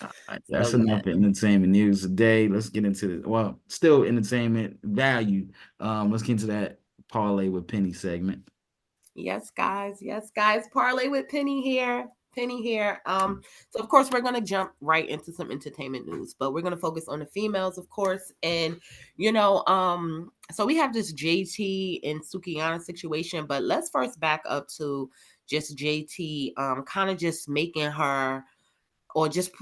All right, So that's yeah. enough entertainment news today. Let's get into the still entertainment value. Let's get into that parlay with Penny segment. Yes, guys. Yes, guys. Parlay with Penny here. Penny here. So of course we're gonna jump right into some entertainment news, but we're gonna focus on the females, of course. And so we have this JT and Sukihana situation, but let's first back up to just JT, kind of just making her or just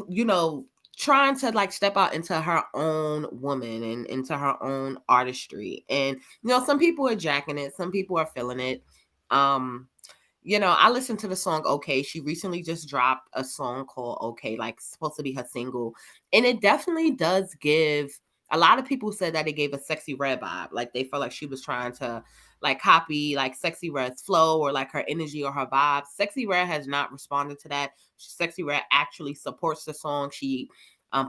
trying to like step out into her own woman and into her own artistry. And some people are jacking it, some people are feeling it. um I listened to the song Okay. She recently just dropped a song called Okay, like supposed to be her single. And it definitely does give, a lot of people said that it gave a Sexy Red vibe. Like they felt like she was trying to like copy like Sexy Red's flow or like her energy or her vibes. Sexy Red has not responded to that. Sexy Red actually supports the song. She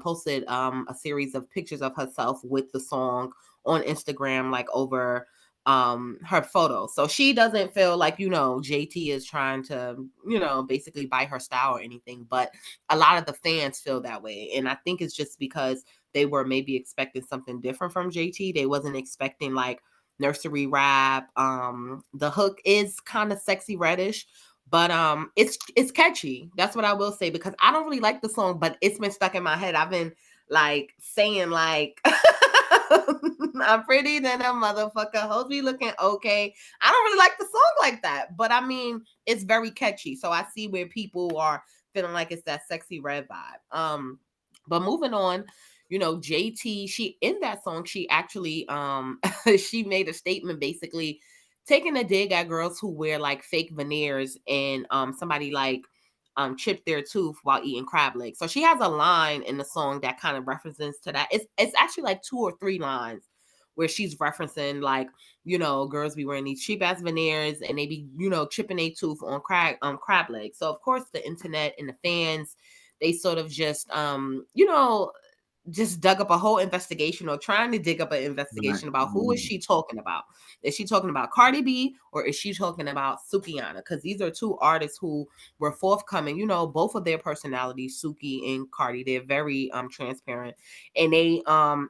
posted a series of pictures of herself with the song on Instagram, like over her photo. So she doesn't feel like, JT is trying to, basically buy her style or anything. But a lot of the fans feel that way. And I think it's just because they were maybe expecting something different from JT. They wasn't expecting like nursery rap. The hook is kind of sexy reddish, but it's catchy. That's what I will say, because I don't really like the song, but it's been stuck in my head. I've been like saying like I'm pretty than a motherfucker. Hoes be looking okay. I don't really like the song like that, but I mean, it's very catchy. So I see where people are feeling like it's that sexy red vibe. But moving on, JT, she in that song, she actually she made a statement basically taking a dig at girls who wear like fake veneers and somebody like chipped their tooth while eating crab legs. So she has a line in the song that kind of references to that. It's actually like two or three lines where she's referencing like, girls be wearing these cheap ass veneers and they be, chipping a tooth on crab legs. So of course the internet and the fans, they sort of just dug up a whole investigation or trying to dig up an Right. investigation about who is she talking about. Is she talking about Cardi B or is she talking about Sukihana? Because these are two artists who were forthcoming. Both of their personalities, Suki and Cardi, they're very transparent, and they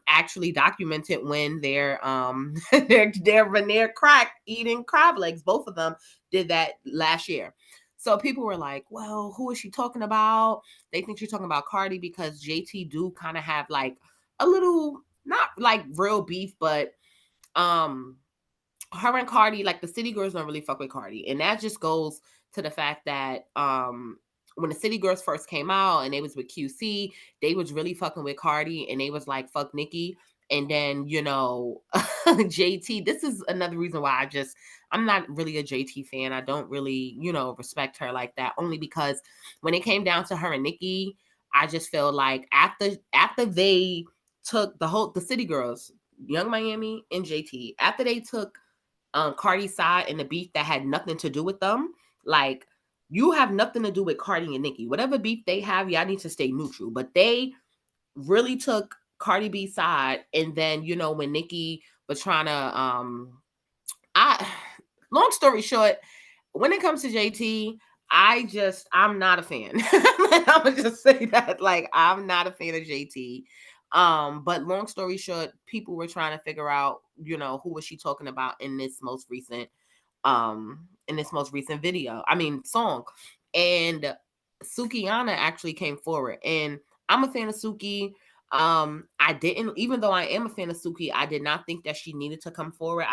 actually documented when their veneer cracked eating crab legs. Both of them did that last year. So people were like, well, who is she talking about? They think she's talking about Cardi because JT do kind of have like a little, not like real beef, but um her and Cardi, like the city girls don't really fuck with Cardi. And that just goes to the fact that when the city girls first came out and they was with QC, they was really fucking with Cardi and they was like fuck Nicki. And then, JT, this is another reason why I'm not really a JT fan. I don't really, respect her like that. Only because when it came down to her and Nicki, I just feel like after they took the city girls, Young Miami and JT, after they took Cardi's side and the beef that had nothing to do with them, like you have nothing to do with Cardi and Nicki. Whatever beef they have, y'all need to stay neutral. But they really took Cardi B's side, and then when Nicki was trying to I long story short, when it comes to JT, I'm not a fan. I'm gonna just say that, like, I'm not a fan of JT. But long story short, people were trying to figure out, who was she talking about in this most recent video. I mean song. And Sukihana actually came forward. And I'm a fan of Suki. I didn't, even though I am a fan of Suki, I did not think that she needed to come forward.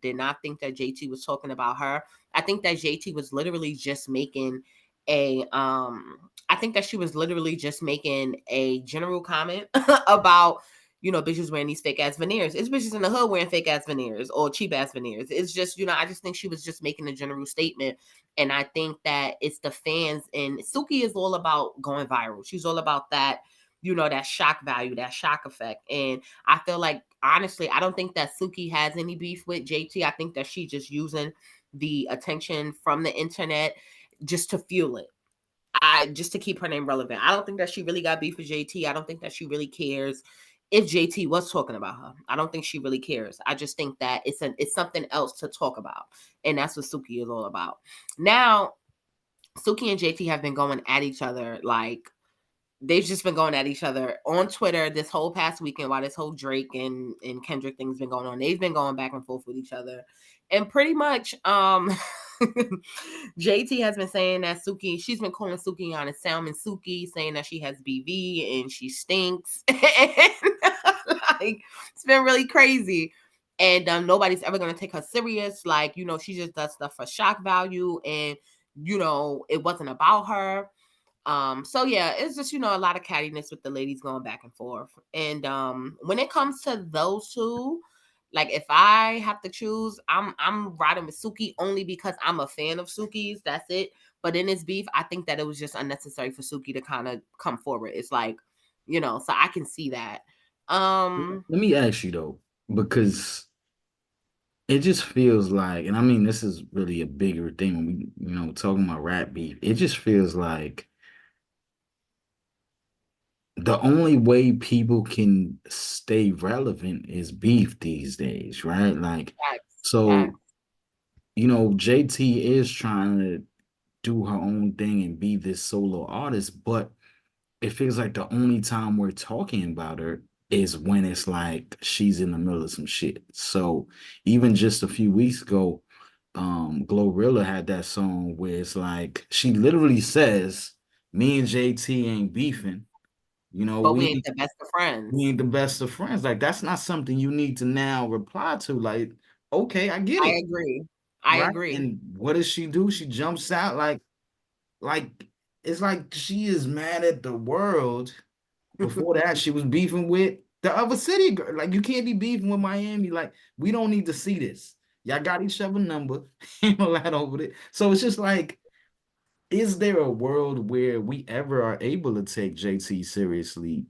Did not think that JT was talking about her. I think that JT was literally just making a I think that she was literally just making a general comment about, bitches wearing these fake ass veneers. It's bitches in the hood wearing fake ass veneers or cheap ass veneers. It's just, I just think she was just making a general statement. And I think that it's the fans, and Suki is all about going viral. She's all about that, that shock value, that shock effect. And I feel like, honestly, I don't think that Suki has any beef with JT. I think that she's just using the attention from the internet just to fuel it. Just to keep her name relevant. I don't think that she really got beef with JT. I don't think that she really cares if JT was talking about her. I don't think she really cares. I just think that it's something else to talk about. And that's what Suki is all about. Now, Suki and JT have been going at each other like they've just been going at each other on Twitter this whole past weekend while this whole Drake and Kendrick thing's been going on. They've been going back and forth with each other. And pretty much JT has been saying that she's been calling Sukihana Salmon Suki, saying that she has BV and she stinks. And like it's been really crazy. And nobody's ever gonna take her serious. Like, she just does stuff for shock value, and it wasn't about her. So yeah, it's just, a lot of cattiness with the ladies going back and forth. And when it comes to those two, like if I have to choose, I'm riding with Suki only because I'm a fan of Suki's. That's it. But in this beef, I think that it was just unnecessary for Suki to kind of come forward. It's like, so I can see that. Let me ask you though, because it just feels like, and I mean, this is really a bigger thing when we, talking about rap beef. It just feels like the only way people can stay relevant is beef these days, right? Like, Facts, so, facts. JT is trying to do her own thing and be this solo artist, but it feels like the only time we're talking about her is when it's like she's in the middle of some shit. So even just a few weeks ago, Glorilla had that song where it's like she literally says, "Me and JT ain't beefing. You know, But we we ain't the best of we friends. ain't the best of friends." Like that's not something you need to now reply to. Like, okay, I get I it, agree. I right? agree. And what does she do? She jumps out like it's like she is mad at the world. Before that, she was beefing with the other city girl. Like, you can't be beefing with Miami. Like, we don't need to see this. Y'all got each other number, handle that over it. So it's just like, is there a world where we ever are able to take JT seriously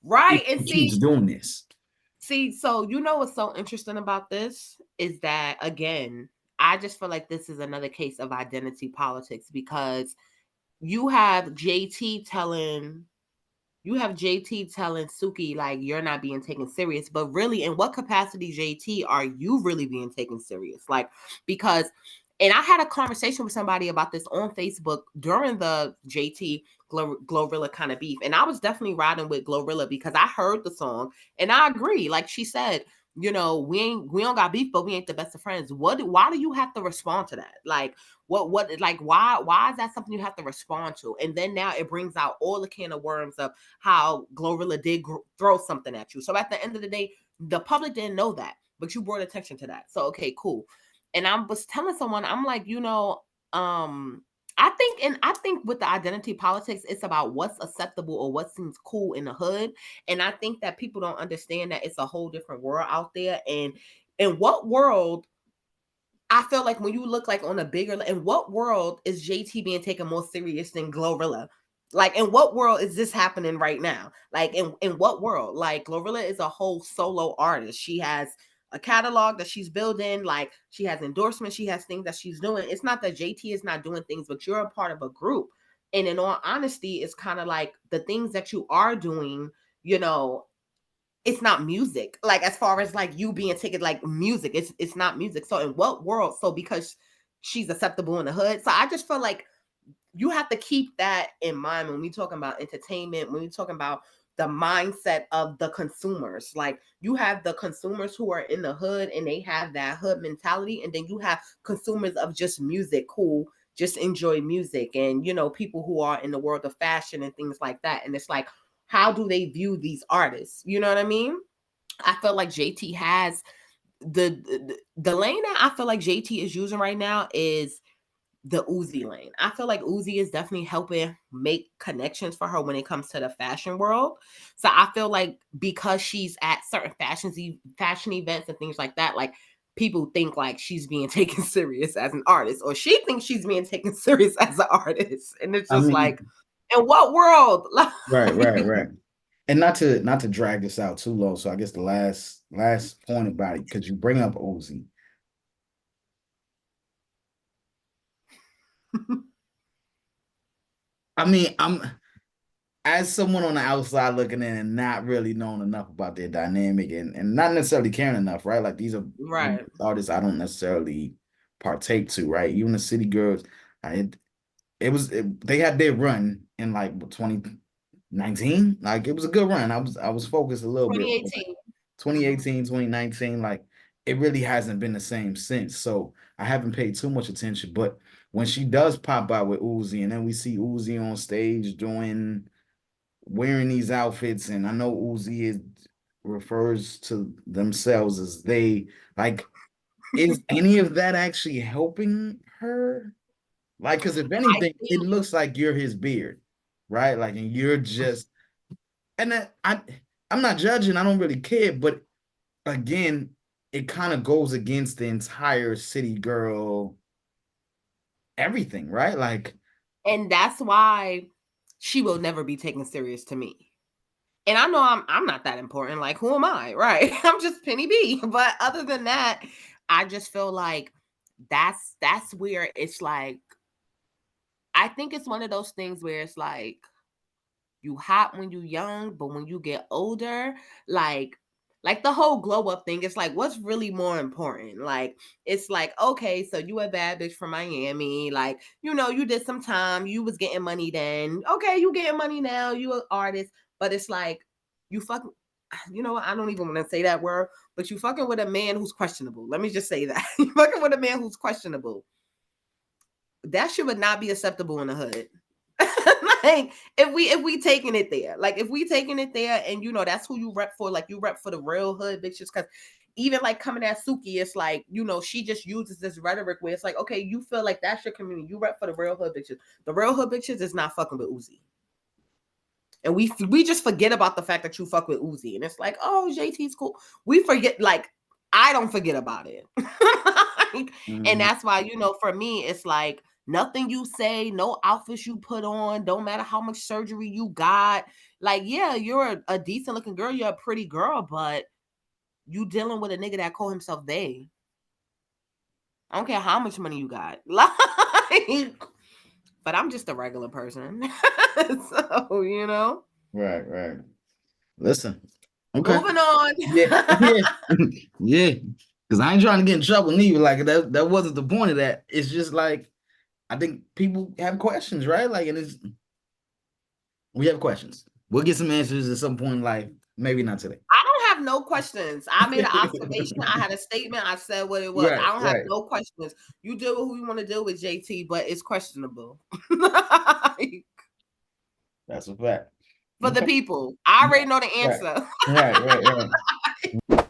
if Right. And he keeps doing this? so what's so interesting about this is that, again, I just feel like this is another case of identity politics, because you have JT telling Suki, like, you're not being taken serious. But really, in what capacity, JT, are you really being taken serious? Like, because, and I had a conversation with somebody about this on Facebook during the JT Glorilla kind of beef. And I was definitely riding with Glorilla because I heard the song and I agree. Like she said, we don't got beef, but we ain't the best of friends. Why do you have to respond to that? Like, like, why is that something you have to respond to? And then now it brings out all the can of worms of how Glorilla did throw something at you. So at the end of the day, the public didn't know that, but you brought attention to that. So okay, cool. And I was telling someone, I'm like, I think with the identity politics, it's about what's acceptable or what seems cool in the hood. And I think that people don't understand that it's a whole different world out there. And in what world, I feel like when you look like on a bigger, in what world is JT being taken more serious than Glorilla? Like, in what world is this happening right now? Like, in what world? Like, Glorilla is a whole solo artist. She has a catalog that she's building. Like, she has endorsements. She has things that she's doing. It's not that JT is not doing things, but you're a part of a group. And in all honesty, it's kind of like the things that you are doing, you know, it's not music. Like, as far as like you being taken like music, it's not music. So in what world? So because she's acceptable in the hood. So I just feel like you have to keep that in mind when we talking about entertainment, when we talking about the mindset of the consumers. Like, you have the consumers who are in the hood and they have that hood mentality, and then you have consumers of just music who just enjoy music, and people who are in the world of fashion and things like that. And it's like, how do they view these artists? You know what I mean? I feel like JT has the lane that I feel like JT is using right now is the Uzi lane. I feel like Uzi is definitely helping make connections for her when it comes to the fashion world. So I feel like because she's at certain fashion events and things like that, like, people think like she's being taken serious as an artist, or she thinks she's being taken serious as an artist. And it's I just mean, like, in what world? right, right, Like, right. And not to drag this out too low. So I guess the last point about it, because you bring up Ozzy. I mean, I'm as someone on the outside looking in and not really knowing enough about their dynamic and not necessarily caring enough, right? Like these are right. artists I don't necessarily partake to, right? Even the City Girls, I it was they had their run in like 20, 19. Like it was a good run. I was focused a little bit. 2018. Mhm. 2018, 2019, like it really hasn't been the same since. So I haven't paid too much attention. But when she does pop out with Uzi, and then we see Uzi on stage doing wearing these outfits, and I know Uzi is refers to themselves as they, like, is any of that actually helping her? Like, because if I anything, it think, looks like you're his beard, right? Like, and you're just, and that, I'm not judging, I don't really care, but again, it kind of goes against the entire city girl everything, right? Like, and that's why she will never be taken serious to me. And I know I'm not that important. Like, who am I? Right. I'm just Penny B. But other than that, I just feel like that's where it's like I think it's one of those things where it's like you hot when you young, but when you get older, like like the whole glow up thing, it's like what's really more important? Like it's like, okay, so you a bad bitch from Miami, like, you did some time, you was getting money then. Okay, you getting money now, you an artist, but it's like you fucking you know what? I don't even want to say that word, but you fucking with a man who's questionable. Let me just say that. You fucking with a man who's questionable. That shit would not be acceptable in the hood. Like if we taking it there, like if we taking it there, and that's who you rep for, like you rep for the real hood bitches, because even like coming at Suki, it's like she just uses this rhetoric where it's like, okay, you feel like that's your community, you rep for the real hood bitches. The real hood bitches is not fucking with Uzi, and we just forget about the fact that you fuck with Uzi, and it's like, oh, JT's cool. We forget, like I don't forget about it. Like, and mhm, that's why for me it's like nothing you say, no outfits you put on, don't matter how much surgery you got. Like, yeah, you're a decent looking girl, you're a pretty girl, but you dealing with a nigga that call himself they. I don't care how much money you got. Like, but I'm just a regular person. So, right, right. Listen, okay, moving on. yeah, yeah, yeah. Because I ain't trying to get in trouble neither. Like that wasn't the point of that. It's just like I think people have questions, right? Like, and we have questions. We'll get some answers at some point in life. Maybe not today. I don't have no questions. I made an observation. I had a statement. I said what it was. Right, I don't have right. no questions. You deal with who you want to deal with, JT, but it's questionable. Like, That's a fact. for the Okay. people. I already Right, know the right, answer. right, right, right.